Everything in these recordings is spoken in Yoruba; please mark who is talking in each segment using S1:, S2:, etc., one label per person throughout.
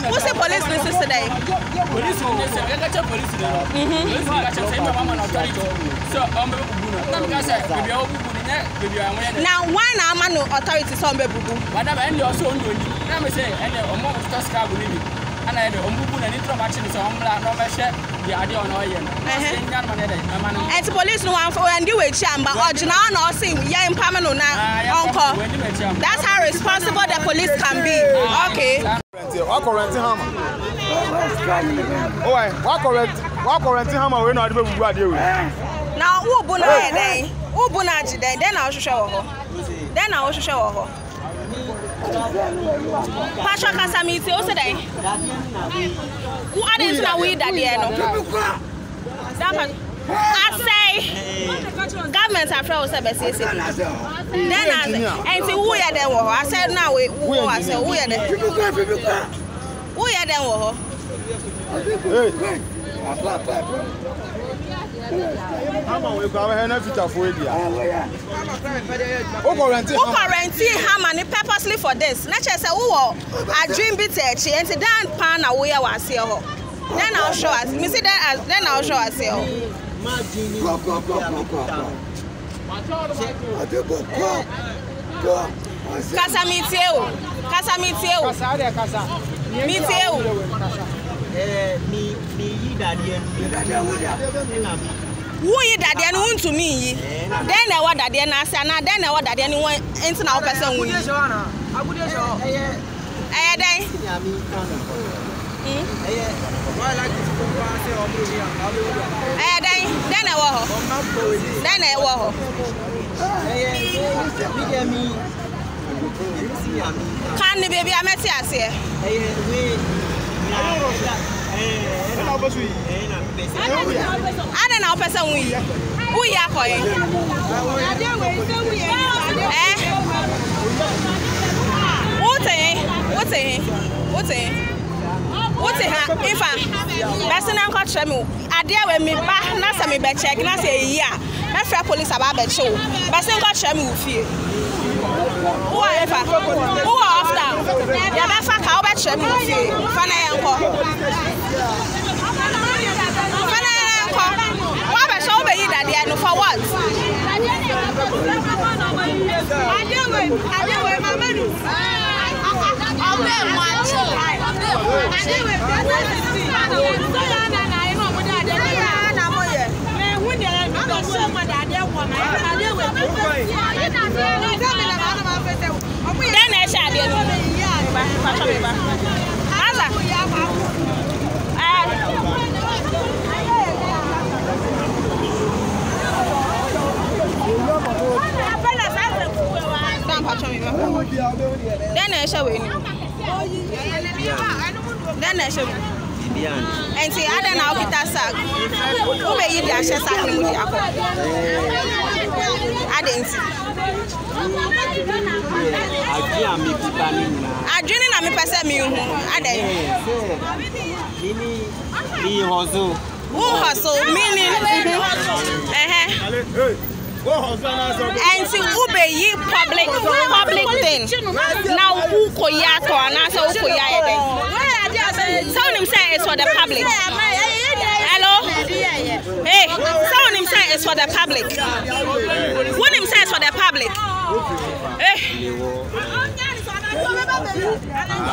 S1: what's the police business today?
S2: Police police
S1: now why now man no authority so be bubu?
S2: Madam and also on you. Na me say and omo first car go ni. Ana e ombubu na ni trabachi so omla no be share the ade on oye no.
S1: And police no one for and we chamba original no say ya impama no na onko. That's how responsible the police can be. Okay.
S3: What current hammer? Oh, what current hammer we no ade bubu ade we.
S1: Now who bu na den? Who bu na ji den? Then I will show ho. Then I will show ho. Pastor Kasamiti o say den. Who are these na we that there no? I say government after say be say. Then and see who ya den wo ho. I said now we who I say who ya den. Who ya den wo ho?
S3: Hammer we go have na future for dia. Who guarantee
S1: hammer purposely for this. Na che say who a dream bit echi enti dan pan na we ya wase ho. Then I'll show us. Me see that then I'll show us here. Kasamitieu. Miteu. Who you that they want to me? Then I want that they na say na then I want that they want into na person win. Then I can the baby I met here? I don't know person we are going. What's it? If I person am catch me, I deal with me back, na say me be check, na say yeah. My friend police about be show. Person catch me with fear. Who are after? Ya be fa ka be check me with fear. Fana yanko. What be show be that there no for what? I deal with mama do. Then I show and see, I don't know if that's a who may eat the ashes at the I didn't see. I didn't have a person. I didn't. Who hustle meaning? And see who be public thing. Now who koyato and also who koyato. Someone him say it's for the public. Hello? Hey, someone him say it's for the public. What him say is for the public. Hey.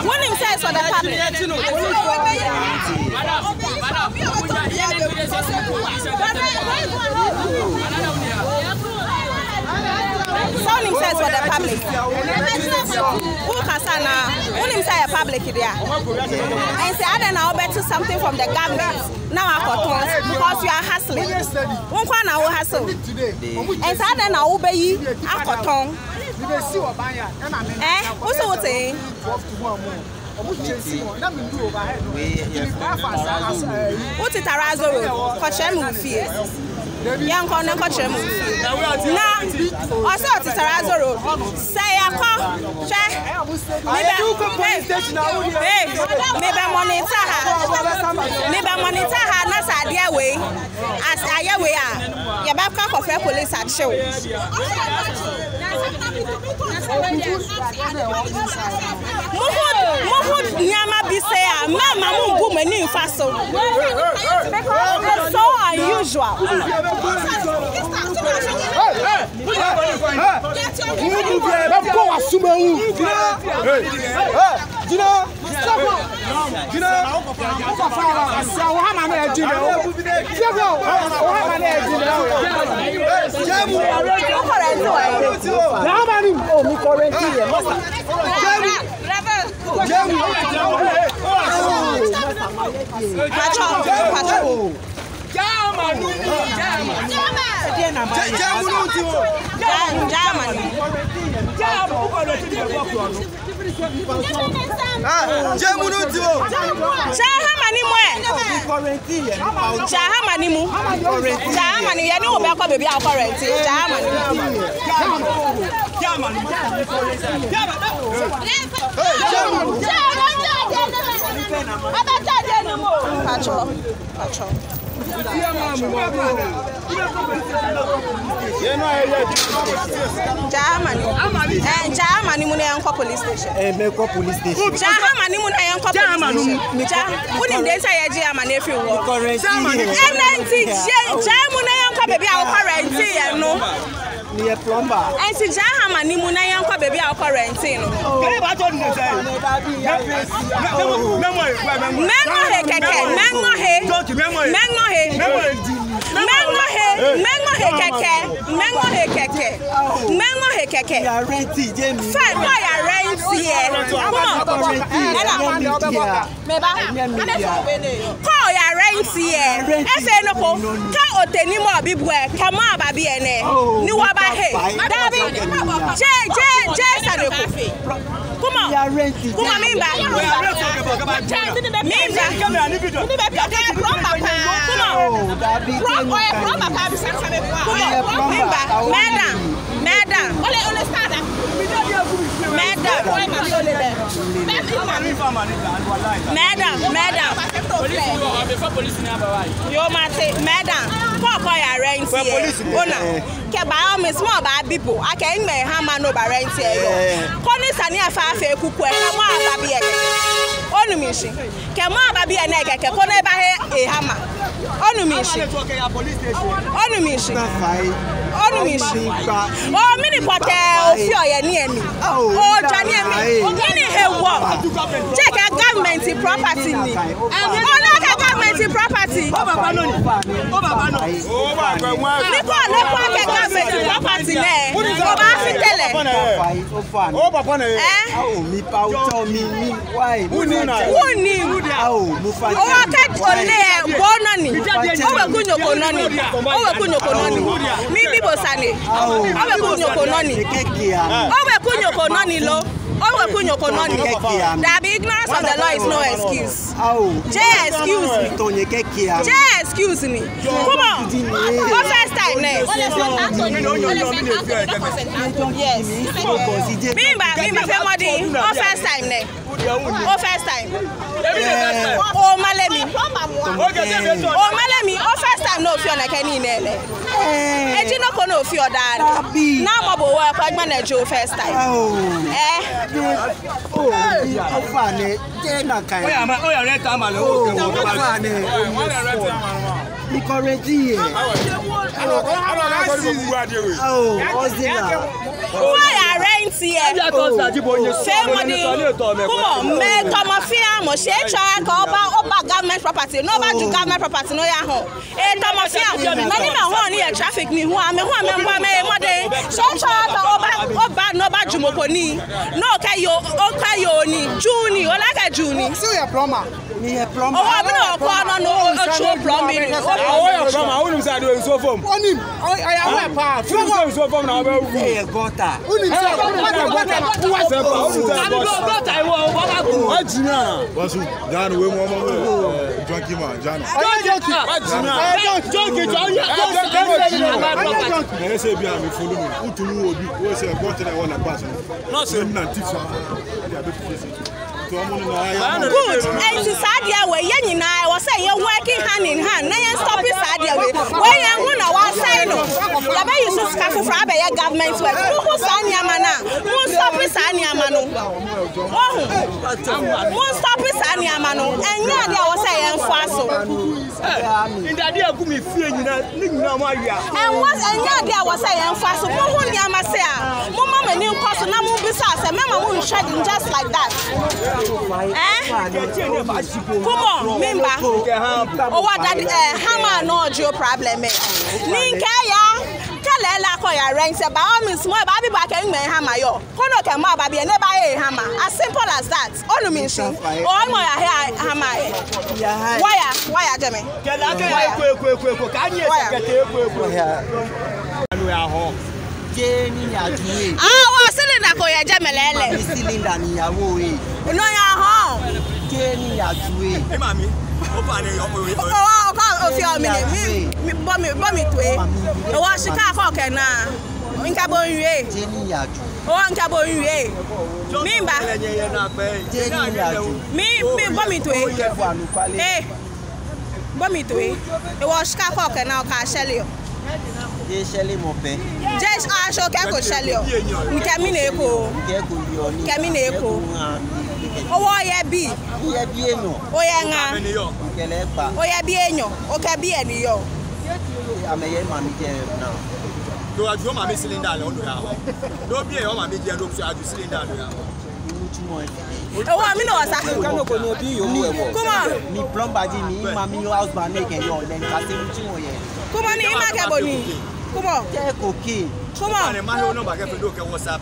S1: What him say is for the public. Someone him says for the public. Who can say now? Who him say a public there? And say I don't know better something from the government. Now I got because you are hustling. One can now hustle. And say I don't know obey I got tongue. What's the thing? What's it Tarazoro? Kochem Mufi. Young Corner Kochem. Now, also to Tarazoro. Say a call. Maybe monitor her not idea way as I way. Your back of a police at show. Nyama say mama mo bu mani nfa so. It's so unusual. Jamani muna yanko police station.
S4: Meko police station.
S1: Jamani muna yanko police station. Uni mdensa yaji amani efi wo. Jamani muna yanko baby awo quarantine ya no.
S4: Ni plumber.
S1: Enti jamani muna yanko baby awo quarantine no.
S4: Kele ba to ni say.
S1: Mengo he keke, mengo he. Mengo he. Mengo he keke.
S4: Ya rent Jamie.
S1: Fine, no ya rent here. Come on. Meba. Call ya rent here. Efe no ko. Ka oteni mo bibwe. Kama ababi ene. Ni wa ba he. Dabi. Je saneko. Come on.
S4: Ya rent.
S1: Come on, mimba. Onumishi. Kemo ababi enege ke kono eba he ehama. Onumishi. Onumishi. Oh, mini pote ofi oye ni emi. Oh, jani emi. Mini hewo. Check a government property ni. Oh, like a government property. Niko le kwa ke government property ne. O ba fi tele.
S3: Oh, papa na.
S4: Oh, mi pa o tell me why.
S1: Wuni.
S4: Oh, mu fa.
S1: O wa ke ole bono ni. O we kunyoko noni. O we kunyoko noni. Mi bibo sane. O we kunyoko noni. O we kunyoko noni lo. O we kunyoko noni. That be ignorance of the law is no excuse. Jay excuse me. Jay excuse me. Come on. What first time ne? Yes. Mimba family. What first time ne? What first time? Oh malemi. Oh malemi. Oh first time no feel like any nene. Eji no kono feel that. Now mo bo work like manage first time.
S4: Oh fane. Jena kai.
S2: Oh ya rent am ale.
S4: Ni correct
S1: why are rent here? Family. Come on, me tomafia mo she try ka oba government property. No ba ju government property no ya ho. Tomafia. Mani me ho ni traffic ni ho me mo dey. So try ka oba no ba ju moponi. No ka yo ni. Juni, o like a Juni.
S3: See your plumber.
S4: Ni a plumber.
S1: Oh, I no show plumbing.
S3: Oh, plumber, I wouldn't say do so form. On him. I am a part. So form now.
S4: Hey, gota.
S5: Wasu Jan we mo junkie man Jan. I say be am follow me. Utunu obi. We say gota na one pass. No say na tifa.
S1: Good. And to Sadia, where Yanin I was saying you're working hand in hand. Now you stop it Sadia. Where you're going to was saying, the way you should scaff for a government work. Who Sanya Mana? Who stop it Sanya Mano? Who stop it Sanya Mano? And yeah, there was saying Faso.
S3: In the idea of me feeling
S1: and was and yeah, there was saying Faso. Who Yamasea? Mama, new person, now move besides, and Mamma won't shut in just like that. Come on, member. Oh, what that hammer no your problem. Ninkaya. Kalela koya ranks about me small baby back and hammer yo. Kono can ma baby and never a hammer. As simple as that. All means oh my hair hammer. Why Jimmy? Oh, cylinder koya Jamelele.
S4: Cylinder ni yawo e.
S1: No ya home.
S4: Jenny ya juwe.
S3: Hey mami.
S1: Oh, of your minute. Me bomb to it. Oh, Chicago can now. In Cabo
S4: Jenny ya juwe.
S1: Oh, in Cabo Mimba.
S4: Jenny ya juwe.
S1: Me bomb to it. Hey, bomb to it. It was Chicago can now cash you.
S4: Shelley Mope.
S1: Just I show Kako Shelley. Camineko. Camineko. Oh, yeah, be.
S4: Yeah, Bieno.
S1: Oh, yeah,
S4: Kelepa.
S1: oh, yeah, Bieno. Okay, be any yo.
S4: I'm a young mammy now.
S3: Do I do my cylinder on the hour? Don't be a home, I'm a look to cylinder.
S1: Oh, I mean, come on.
S4: Me plumber, me, mammy, house by making your then
S1: come on, Imagaboni. Come on.
S4: Okay.
S1: Come on.
S3: What's up?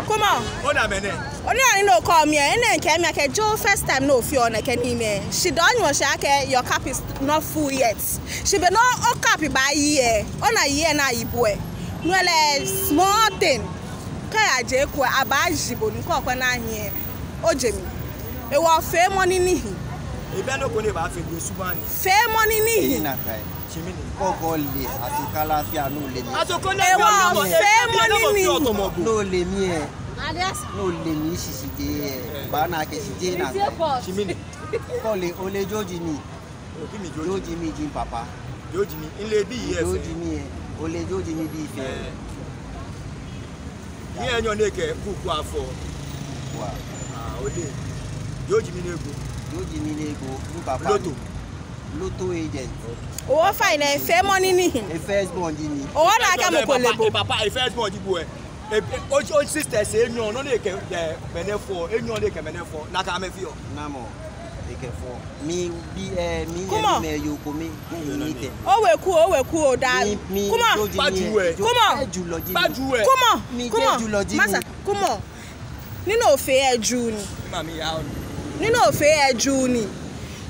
S1: Come on.
S3: What a minute.
S1: I know call me and then came like a Joe first time no Fiona can email. She don't want your cap is not full yet. She be no cap by year. On a year na boy. No a small thing. Kaya Jeko abajibo nko na here. O Jemi. E wa fair money ni.
S3: E be no ko ne ba fe bi subani.
S1: Fair money ni.
S4: Ogole asikala fi anu le mi.
S1: E wa fair money ni.
S4: No le mi e. No le mi siside ba na ke sije na.
S3: Chimini.
S4: Kole ole joji mi. Joji mi jin papa.
S3: Joji mi in le bi ye.
S4: Joji mi e. Ole joji mi bi fe.
S3: Ni enyo ne ke kuku afo.
S4: Wa.
S3: Ah ole. Joji mi nego.
S4: Joji mi nego ni papa. Lotto agent.
S1: Oh, fine, a fair money ni.
S4: A first born ni.
S1: Oh, na ka mo kolebo.
S3: Papa, a first born di boy. Old sister say enyo no dey ke menefo, enyo dey ke menefo. Na ka me fio.
S4: Na mo. Ekefo. Mi bi me yo ko mi ni.
S1: Oh we ku da. Come on.
S3: Bajuwe.
S1: Come on.
S3: Bajuwe.
S1: Come on.
S4: Mi
S1: Come on.
S4: Juloji.
S1: Masa, come on. Ni no fe eju ni.
S3: Mami ya.
S1: Ni no fe eju ni.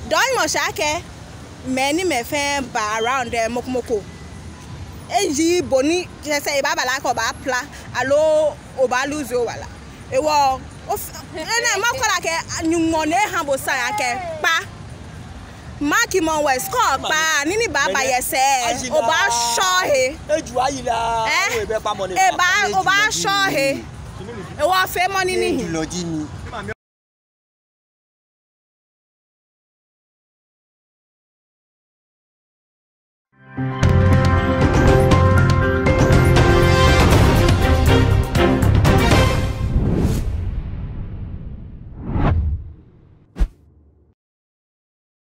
S1: Don mo shake. Many me fan ba around there mokomoko. Eji boni je say baba la ko ba pla alo obaluzo wala. E wo ene makola ke nyumo ne hambo sa ake pa. Makimon we score pa nini baba yese oba sho he.
S3: Eju ayila we be pa money.
S1: E ba oba sho he. E wo fe money ni.
S4: Juloji ni.
S6: You